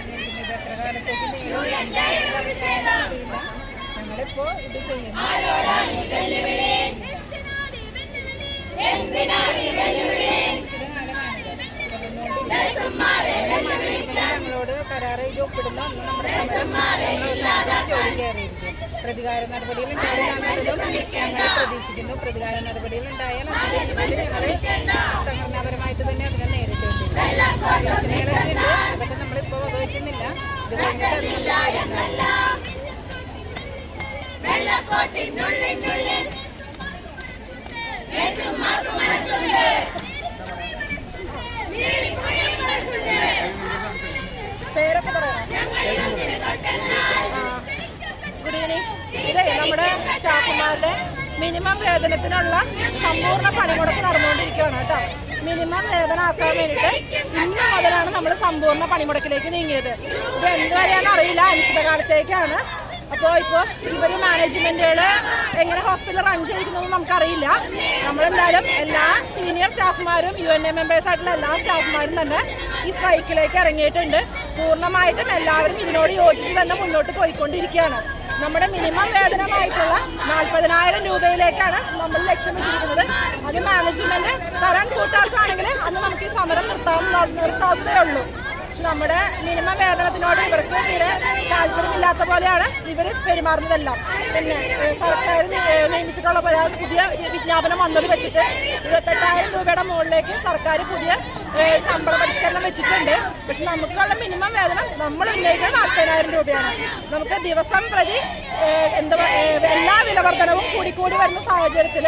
പറഞ്ഞിരിക്കുന്നത് എത്ര കാലത്തേക്ക് ഞങ്ങളിപ്പോ ഇത് ചെയ്യുന്നു. ഞങ്ങളോട് കരാർ ഇത് ഒപ്പിടുന്ന അന്ന് നമ്മുടെ ജോലി കയറിയിരിക്കും. പ്രതികാര നടപടികൾ ഉണ്ടായാലും ഞങ്ങൾ പ്രതീക്ഷിക്കുന്നു. പ്രതികാര നടപടികൾ ഉണ്ടായാൽ ഞങ്ങൾ സംഘടനാപരമായിട്ട് തന്നെ അതിനെ നേരിട്ടുണ്ട്. ഭീഷണികളൊക്കെ ഉണ്ട്, അതൊക്കെ നമ്മളിപ്പോൾ വകവയ്ക്കുന്നില്ല. ഇത് കഴിഞ്ഞിട്ട് പേരൊക്കെ പറയാം. Good evening. ഇത് നമ്മുടെ സ്റ്റാഫുമാരുടെ മിനിമം വേതനത്തിനുള്ള സമ്പൂർണ്ണ പണിമുടക്ക് നടന്നുകൊണ്ടിരിക്കുകയാണ് കേട്ടോ. മിനിമം വേതനം ആക്കാൻ വേണ്ടിയിട്ട് ഇന്ന് മുതലാണ് നമ്മൾ സമ്പൂർണ്ണ പണിമുടക്കിലേക്ക് നീങ്ങിയത്. ഇത് എന്തുവരെയാണെന്ന് അറിയില്ല, അനിശ്ചിതകാലത്തേക്കാണ്. അപ്പോൾ ഇവർ മാനേജ്മെൻറ്റുകൾ എങ്ങനെ ഹോസ്പിറ്റൽ റൺ ചെയ്തിരിക്കുന്നതെന്ന് നമുക്കറിയില്ല. നമ്മളെന്തായാലും എല്ലാ സീനിയർ സ്റ്റാഫുമാരും UNA മെമ്പേഴ്സായിട്ടുള്ള എല്ലാ സ്റ്റാഫുമാരും തന്നെ ഈ സ്ട്രൈക്കിലേക്ക് ഇറങ്ങിയിട്ടുണ്ട്. പൂർണ്ണമായിട്ടും എല്ലാവരും ഇതിനോട് യോജിച്ച് തന്നെ മുന്നോട്ട് പോയിക്കൊണ്ടിരിക്കുകയാണ്. നമ്മുടെ മിനിമം വേതനമായിട്ടുള്ള 40,000 രൂപയിലേക്കാണ് നമ്മൾ ലക്ഷ്യം വെച്ചിരിക്കുന്നത്. അത് മാനേജ്മെൻറ്റ് തരാൻ കൂട്ടാൾക്കാണെങ്കിൽ അന്ന് നമുക്ക് ഈ സമരം നിർത്താവുന്നതേ ഉള്ളൂ. നമ്മുടെ മിനിമം വേതനത്തിനോട് ഇവർക്ക് തീരെ താല്പര്യമില്ലാത്ത പോലെയാണ് ഇവർ പെരുമാറുന്നതെല്ലാം. പിന്നെ സർക്കാർ നിയമിച്ചിട്ടുള്ള പുതിയ വിജ്ഞാപനം വന്നത് വെച്ചിട്ട് 28,000 രൂപയുടെ മുകളിലേക്ക് സർക്കാർ പുതിയ ശമ്പള പരിഷ്കരണം വെച്ചിട്ടുണ്ട്. പക്ഷെ നമുക്കുള്ള മിനിമം വേതനം നമ്മൾ ഉന്നയിക്കുന്നത് 40,000 രൂപയാണ്. നമുക്ക് ദിവസം പ്രതി എല്ലാ വിലവർദ്ധനവും കൂടിക്കൂടി വരുന്ന സാഹചര്യത്തിൽ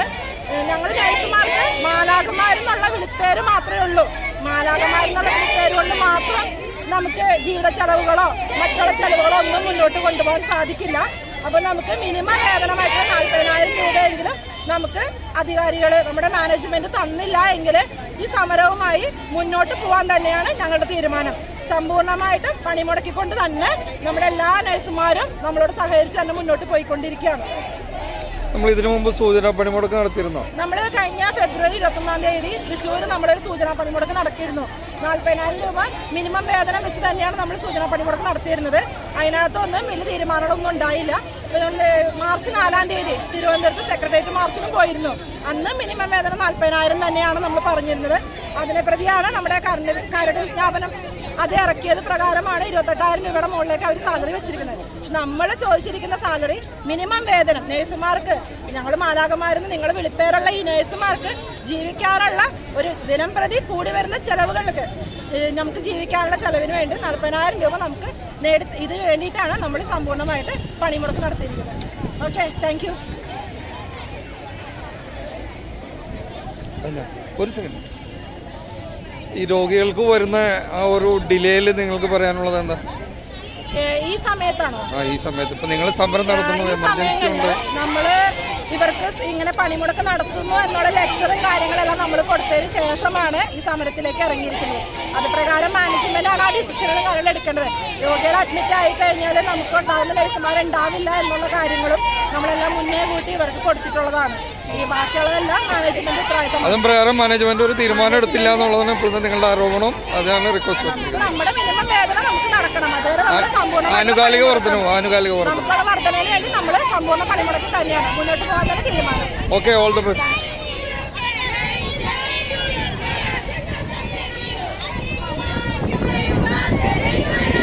ഞങ്ങൾ നഴ്സുമാർക്ക് മാലാഖമാരെന്നുള്ള വിളിപ്പേര് മാത്രമേ ഉള്ളൂ. മാലാഖമാരെന്നുള്ള വിളിപ്പേര് കൊണ്ട് മാത്രം നമുക്ക് ജീവിത ചെലവുകളോ മറ്റുള്ള ചെലവുകളോ ഒന്നും മുന്നോട്ട് കൊണ്ടുപോകാൻ സാധിക്കില്ല. അപ്പോൾ നമുക്ക് മിനിമം വേതനമായിട്ട് 40,000 രൂപയെങ്കിലും നമുക്ക് അധികാരികൾ നമ്മുടെ മാനേജ്മെൻറ്റ് തന്നില്ല എങ്കിൽ ഈ സമരവുമായി മുന്നോട്ട് പോകാൻ തന്നെയാണ് ഞങ്ങളുടെ തീരുമാനം. സമ്പൂർണ്ണമായിട്ടും പണിമുടക്കിക്കൊണ്ട് തന്നെ നമ്മുടെ എല്ലാ നഴ്സുമാരും നമ്മളോട് സഹകരിച്ച് തന്നെ മുന്നോട്ട് പോയിക്കൊണ്ടിരിക്കുകയാണ്. നമ്മൾ ഇതിനു മുമ്പ് സൂചനാ പണിമുടക്ക് നടത്തിയിരുന്നോ? നമ്മൾ കഴിഞ്ഞ ഫെബ്രുവരി 21-ാം തീയതി തൃശ്ശൂർ നമ്മളൊരു സൂചനാ പണിമുടക്ക് നടത്തിയിരുന്നു. 40,000 രൂപ മിനിമം വേതനം വെച്ച് തന്നെയാണ് നമ്മൾ സൂചനാ പണിമുടക്ക് നടത്തിയിരുന്നത്. അതിനകത്തൊന്നും വലിയ തീരുമാനങ്ങളൊന്നും ഉണ്ടായില്ല. മാർച്ച് 4-ാം തീയതി തിരുവനന്തപുരത്ത് സെക്രട്ടേറിയറ്റ് മാർച്ചിനും പോയിരുന്നു. അന്ന് മിനിമം വേതനം 40,000 തന്നെയാണ് നമ്മൾ പറഞ്ഞിരുന്നത്. അതിനെ പ്രതിയാണ് നമ്മുടെ കരട് വിജ്ഞാപനം അത് ഇറക്കിയത് പ്രകാരമാണ് 28,000 രൂപയുടെ മുകളിലേക്ക് അവർ സാലറി വെച്ചിരിക്കുന്നത്. പക്ഷെ നമ്മൾ ചോദിച്ചിരിക്കുന്ന സാലറി മിനിമം വേതനം നേഴ്സുമാർക്ക്, ഞങ്ങൾ മാലാഖമാരെന്ന് നിങ്ങൾ വിളിപ്പേരുള്ള ഈ നേഴ്സുമാർക്ക് ജീവിക്കാനുള്ള ഒരു ദിനം പ്രതി കൂടി വരുന്ന ചെലവുകൾക്ക് നമുക്ക് ജീവിക്കാനുള്ള ചെലവിന് വേണ്ടി 40,000 രൂപ നമുക്ക് ഇത് വേണ്ടിയിട്ടാണ് നമ്മൾ സമ്പൂർണ്ണമായിട്ട് പണിമുടക്ക് നടത്തിയിരിക്കുന്നത്. Okay, thank you. ഒരു സെക്കൻഡ്. ഈ രോഗികൾക്ക് വരുന്ന ആ ഒരു ഡിലേയിൽ നിങ്ങൾക്ക് പറയാനുള്ളത് എന്താ? ഈ സമയത്താണോ? ഈ സമയത്ത് ഇപ്പൊ നിങ്ങൾ സമരം നടത്തുന്നത് എമർജൻസി ഉണ്ട്, നമ്മള് ഇവർക്ക് ഇങ്ങനെ പണിമുടക്ക് നടത്തുന്നു എന്നുള്ള ലെക്ചറും കാര്യങ്ങളെല്ലാം നമ്മൾ കൊടുത്തതിന് ശേഷമാണ് ഈ സമരത്തിലേക്ക് ഇറങ്ങിയിരിക്കുന്നത്. അത് പ്രകാരം മാനേജ്മെന്റാണ് ആ ഡിസിഷനുകൾ കാര്യങ്ങൾ എടുക്കേണ്ടത്. രോഗികൾ അഡ്മിറ്റ് ആയി കഴിഞ്ഞാൽ നമുക്ക് ഉണ്ടാകുന്ന നഴ്സുമാരുണ്ടാവില്ല എന്നുള്ള കാര്യങ്ങളും നമ്മളെല്ലാം മുന്നേ കൂട്ടി ഇവർക്ക് കൊടുത്തിട്ടുള്ളതാണ്. ഈ ബാക്കിയുള്ളതെല്ലാം മാനേജ്മെന്റ് ഉത്തരവാദിത്തം. അതും പ്രകാരം മാനേജ്മെന്റ് ഒരു തീരുമാനം എടുത്തില്ല എന്നുള്ളതാണ് ഇപ്പോഴത്തെ നിങ്ങളുടെ ആരോപണം. അതാണ് റിക്വസ്റ്റ്. നമ്മുടെ മിനിമം വേതനം നമുക്ക് നടക്കണം. അതുവരെ സമ്പൂർണ്ണ ആനുകാലിക വർധനവും നമുക്കുള്ള വർധനവിന് വേണ്ടി നമ്മൾ സമ്പൂർണ്ണ പണിമുടക്ക് തന്നെയാണ് മുന്നോട്ട് പോകാൻ തന്നെ തീരുമാനം. Okay, all the best. Hey,